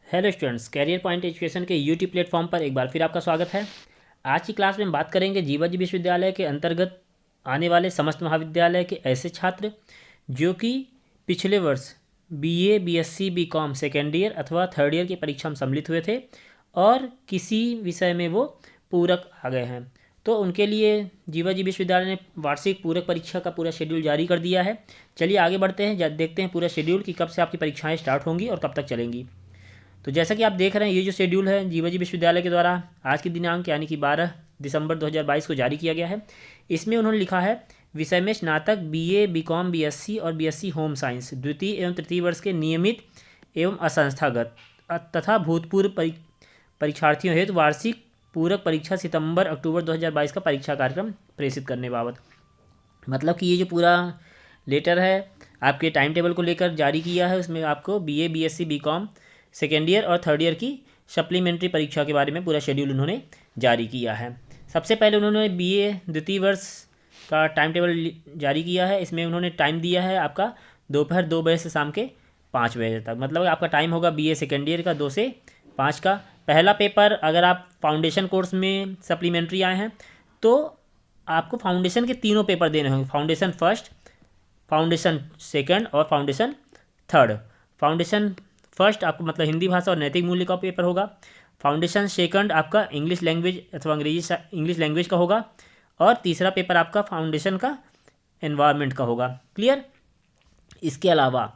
Hello students, career point education के YouTube platform पर एक बार फिर आपका स्वागत है। आज की क्लास में हम बात करेंगे जीवाजी विश्वविद्यालय के अंतर्गत आने वाले समस्त महाविद्यालय के ऐसे छात्र जो कि पिछले वर्ष BA, BSc, BCom second year अथवा थर्ड ईयर की परीक्षा में सम्मिलित हुए थे और किसी विषय में वो पूरक आ गए हैं। तो उनके लिए जीवाजी विश्वविद्यालय ने वार्षिक पूरक परीक्षा का पूरा शेड्यूल जारी कर दिया है। चलिए आगे बढ़ते हैं, देखते हैं पूरा शेड्यूल कि कब से आपकी परीक्षाएं स्टार्ट होंगी और कब तक चलेंगी। तो जैसा कि आप देख रहे हैं, ये जो शेड्यूल है जीवाजी विश्वविद्यालय के द्वारा आज के दिनांक यानी कि 12 दिसंबर 2022 को जारी किया गया है। इसमें उन्होंने लिखा है विषय में स्नातक, बीए, बीकॉम, बीएससी और बीएससी होम साइंस द्वितीय एवं तृतीय वर्ष के नियमित एवं असंस्थागत तथा भूतपूर्व परीक्षार्थियों हेतु वार्षिक पूरक परीक्षा सितंबर अक्टूबर 2022 का परीक्षा कार्यक्रम प्रेषित करने बाबत। मतलब कि ये जो पूरा लेटर है आपके टाइम टेबल को लेकर जारी किया है, उसमें आपको BA, BSc, BCom second year और थर्ड ईयर की सप्लीमेंट्री परीक्षा के बारे में पूरा शेड्यूल उन्होंने जारी किया है। सबसे पहले उन्होंने बीए द्वितीय वर्ष का टाइम टेबल जारी किया है। इसमें उन्होंने टाइम दिया है आपका दोपहर 2 बजे से शाम के 5 बजे तक। मतलब आपका टाइम होगा बीए सेकेंड ईयर का 2 से 5 का। पहला पेपर, अगर आप फाउंडेशन कोर्स में सप्लीमेंट्री आए हैं तो आपको फाउंडेशन के तीनों पेपर देने होंगे, फाउंडेशन फर्स्ट, फाउंडेशन सेकंड और फाउंडेशन थर्ड। फाउंडेशन फर्स्ट आपको मतलब हिंदी भाषा और नैतिक मूल्य का पेपर होगा। फाउंडेशन सेकंड आपका इंग्लिश लैंग्वेज अथवा इंग्लिश लैंग्वेज का होगा। और तीसरा पेपर आपका फाउंडेशन का एनवायरनमेंट का होगा। क्लियर। इसके अलावा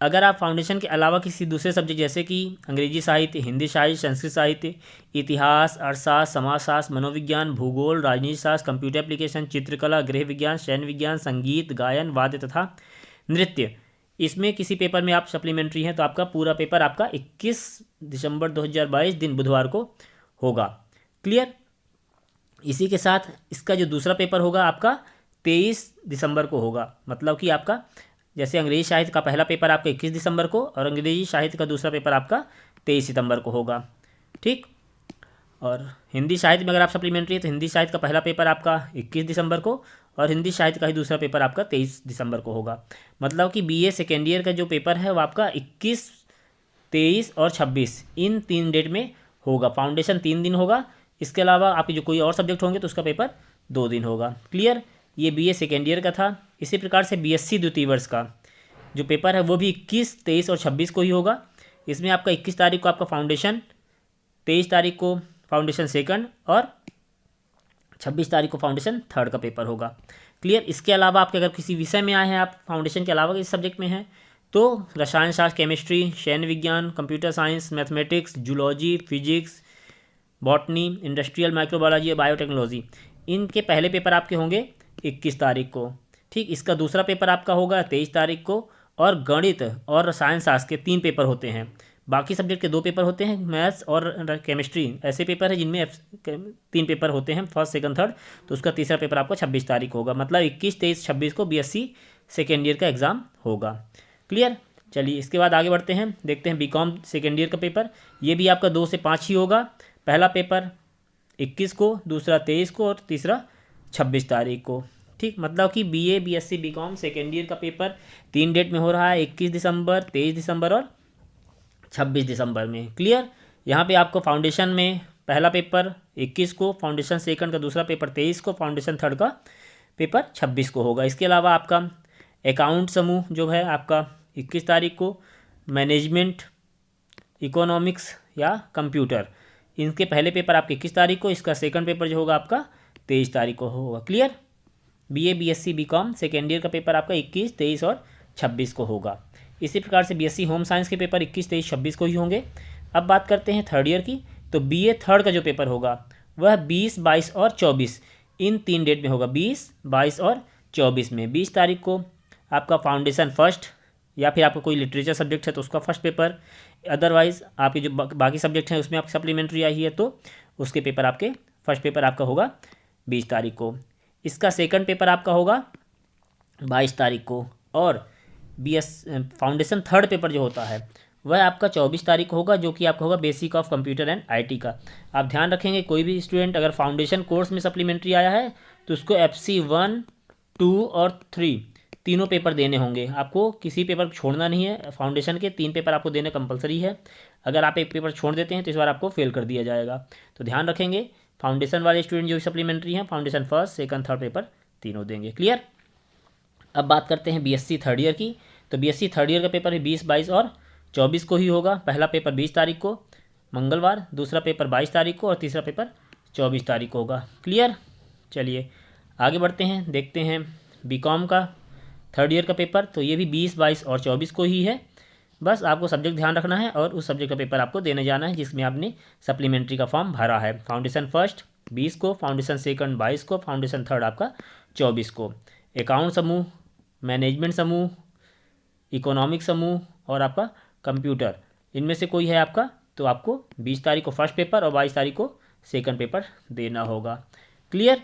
अगर आप फाउंडेशन के अलावा किसी दूसरे सब्जेक्ट जैसे कि अंग्रेजी साहित्य, हिंदी साहित्य, संस्कृत साहित्य, इतिहास, अर्थशास्त्र, समाजशास्त्र, मनोविज्ञान, भूगोल, राजनीति शास्त्र, कंप्यूटर एप्लीकेशन, चित्रकला, गृह विज्ञान, सैन्य विज्ञान, संगीत, गायन, वाद्य तथा नृत्य, इसमें किसी पेपर में आप सप्लीमेंट्री हैं तो आपका पूरा पेपर आपका 21 दिसंबर 2022 दिन बुधवार को होगा। क्लियर। इसी के साथ इसका जो दूसरा पेपर होगा आपका 23 दिसंबर को होगा। मतलब कि आपका जैसे अंग्रेजी साहित्य का पहला पेपर आपका 21 दिसंबर को और अंग्रेजी साहित्य का दूसरा पेपर आपका 23 सितंबर को होगा। ठीक। और हिंदी साहित्य में अगर आप सप्लीमेंट्री है तो हिंदी साहित्य का पहला पेपर आपका 21 दिसंबर को और हिंदी साहित्य का ही दूसरा पेपर आपका 23 दिसंबर को होगा। मतलब कि बीए सेकेंड ईयर का जो पेपर है वो आपका 21, 23 और 26 इन 3 डेट में होगा। फाउंडेशन 3 दिन होगा। इसके अलावा आपके जो कोई और सब्जेक्ट होंगे तो उसका पेपर 2 दिन होगा। क्लियर। ये बीए सेकेंड ईयर का था। इसी प्रकार से बीएससी द्वितीय वर्ष का जो पेपर है वो भी 21, 23 और 26 को ही होगा। इसमें आपका 21 तारीख को आपका फाउंडेशन, 23 तारीख को फाउंडेशन सेकंड और 26 तारीख को फाउंडेशन थर्ड का पेपर होगा। क्लियर। इसके अलावा आपके अगर किसी विषय में आए हैं, आप फाउंडेशन के अलावा किसी सब्जेक्ट में हैं तो रसायन शास्त्र, केमिस्ट्री, सैन्य विज्ञान, computer science, mathematics, zoology, physics, botany, industrial microbiology और बायोटेक्नोलॉजी, इनके पहले पेपर आपके होंगे 21 तारीख को। ठीक। इसका दूसरा पेपर आपका होगा 23 तारीख को। और गणित और रसायन शास्त्र के 3 पेपर होते हैं। बाकी सब्जेक्ट के 2 पेपर होते हैं, मैथ्स और केमिस्ट्री ऐसे पेपर है जिनमें 3 पेपर होते हैं, फर्स्ट सेकंड थर्ड। तो उसका तीसरा पेपर आपका 26 तारीख होगा। मतलब 21, 23, 26 को बीएससी सेकेंड ईयर का एग्ज़ाम होगा। क्लियर। चलिए इसके बाद आगे बढ़ते हैं, देखते हैं बीकॉम सेकेंड ईयर का पेपर। ये भी आपका 2 से 5 ही होगा। पहला पेपर 21 को, दूसरा 23 को और तीसरा 26 तारीख को। ठीक। मतलब कि BA, BSc, BCom second year का पेपर 3 डेट में हो रहा है, 21 दिसंबर, 23 दिसंबर और 26 दिसंबर में। क्लियर। यहाँ पे आपको फाउंडेशन में पहला पेपर 21 को, फाउंडेशन सेकंड का दूसरा पेपर 23 को, फाउंडेशन थर्ड का पेपर 26 को होगा। इसके अलावा आपका अकाउंट समूह जो है आपका 21 तारीख को, मैनेजमेंट, इकोनॉमिक्स या कंप्यूटर, इनके पहले पेपर आपके 21 तारीख को। इसका सेकंड पेपर जो होगा आपका 23 तारीख को होगा। Clear. BA, BSc, BCom second year का पेपर आपका 21, 23 और 26 को होगा। इसी प्रकार से बीएससी होम साइंस के पेपर 21, 23, 26 को ही होंगे। अब बात करते हैं थर्ड ईयर की। तो बीए थर्ड का जो पेपर होगा वह 20, 22 और 24 इन 3 डेट में होगा। 20, 22 और 24 में 20 तारीख को आपका फाउंडेशन फर्स्ट या फिर आपका कोई लिटरेचर सब्जेक्ट है तो उसका फर्स्ट पेपर, अदरवाइज़ आपके जो बाकी सब्जेक्ट हैं उसमें आपकी सप्लीमेंट्री आई है तो उसके पेपर आपके फर्स्ट पेपर आपका होगा 20 तारीख को। इसका सेकंड पेपर आपका होगा 22 तारीख को। और फाउंडेशन थर्ड पेपर जो होता है वह आपका 24 तारीख को होगा, जो कि आपका होगा basic of computer and IT का। आप ध्यान रखेंगे कोई भी स्टूडेंट अगर फाउंडेशन कोर्स में सप्लीमेंट्री आया है तो उसको FC 1, 2 और 3 तीनों पेपर देने होंगे, आपको किसी पेपर छोड़ना नहीं है। फाउंडेशन के 3 पेपर आपको देने कंपलसरी है। अगर आप एक पेपर छोड़ देते हैं तो इस बार आपको फेल कर दिया जाएगा। तो ध्यान रखेंगे, फाउंडेशन वाले स्टूडेंट जो भी सप्लीमेंट्री हैं, foundation first second third paper तीनों देंगे। क्लियर। अब बात करते हैं बीएससी थर्ड ईयर की। तो बीएससी थर्ड ईयर का पेपर 20, 22 और 24 को ही होगा। पहला पेपर 20 तारीख को मंगलवार, दूसरा पेपर 22 तारीख को और तीसरा पेपर 24 तारीख को होगा। क्लियर। चलिए आगे बढ़ते हैं, देखते हैं बीकॉम का थर्ड ईयर का पेपर। तो ये भी 20, 22 और 24 को ही है। बस आपको सब्जेक्ट ध्यान रखना है और उस सब्जेक्ट का पेपर आपको देने जाना है जिसमें आपने सप्लीमेंट्री का फॉर्म भरा है। फाउंडेशन फर्स्ट 20 को, फाउंडेशन सेकंड 22 को, फाउंडेशन थर्ड आपका 24 को। अकाउंट समूह, मैनेजमेंट समूह, इकोनॉमिक समूह और आपका कंप्यूटर, इनमें से कोई है आपका, तो आपको 20 तारीख को फर्स्ट पेपर और 22 तारीख को सेकंड पेपर देना होगा। क्लियर।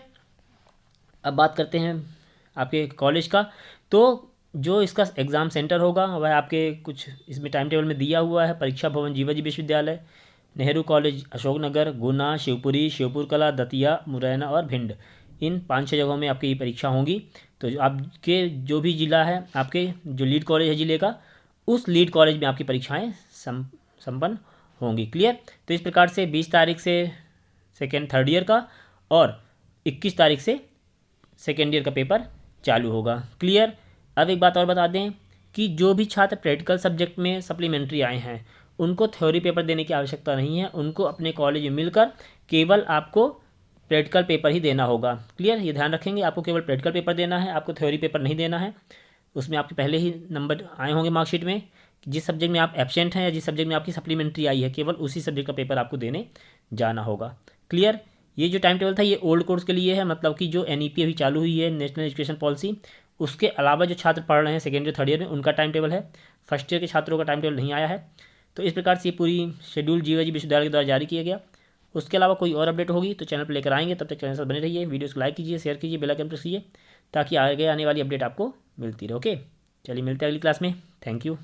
अब बात करते हैं आपके कॉलेज का। तो जो इसका एग्ज़ाम सेंटर होगा वह आपके कुछ इसमें टाइम टेबल में दिया हुआ है। परीक्षा भवन जीवाजी विश्वविद्यालय, नेहरू कॉलेज अशोकनगर, गुना, शिवपुरी, शिवपुर कला, दतिया, मुरैना और भिंड, इन 5-6 जगहों में आपकी ये परीक्षा होंगी। तो आपके जो भी ज़िला है, आपके जो लीड कॉलेज है ज़िले का, उस लीड कॉलेज में आपकी परीक्षाएँ संपन्न होंगी। क्लियर। तो इस प्रकार से 20 तारीख से सेकेंड थर्ड ईयर का और 21 तारीख से सेकेंड ईयर का पेपर चालू होगा। क्लियर। अब एक बात और बता दें कि जो भी छात्र प्रैक्टिकल सब्जेक्ट में सप्लीमेंट्री आए हैं उनको थ्योरी पेपर देने की आवश्यकता नहीं है। उनको अपने कॉलेज में मिलकर केवल आपको प्रैक्टिकल पेपर ही देना होगा। क्लियर। ये ध्यान रखेंगे, आपको केवल प्रैक्टिकल पेपर देना है, आपको थ्योरी पेपर नहीं देना है। उसमें आपके पहले ही नंबर आए होंगे मार्कशीट में, जिस सब्जेक्ट में आप एब्सेंट हैं या जिस सब्जेक्ट में आपकी सप्लीमेंट्री आई है, केवल उसी सब्जेक्ट का पेपर आपको देने जाना होगा। क्लियर। ये जो टाइम टेबल था ये ओल्ड कोर्स के लिए है, मतलब कि जो एनईपी अभी चालू हुई है, नेशनल एजुकेशन पॉलिसी, उसके अलावा जो छात्र पढ़ रहे हैं सेकेंड ईयर थर्ड ईयर में उनका टाइम टेबल है। फर्स्ट ईयर के छात्रों का टाइम टेबल नहीं आया है। तो इस प्रकार से ये पूरी शेड्यूल जीवाजी विश्वविद्यालय के द्वारा जारी किया गया। उसके अलावा कोई और अपडेट होगी तो चैनल पर लेकर आएंगे। तब तक चैनल से बने रहिए, वीडियोस को लाइक कीजिए, शेयर कीजिए, बेल आइकन प्रेस कीजिए ताकि आगे आने वाली अपडेट आपको मिलती रहे। ओके, चलिए मिलते हैं अगली क्लास में। Thank you.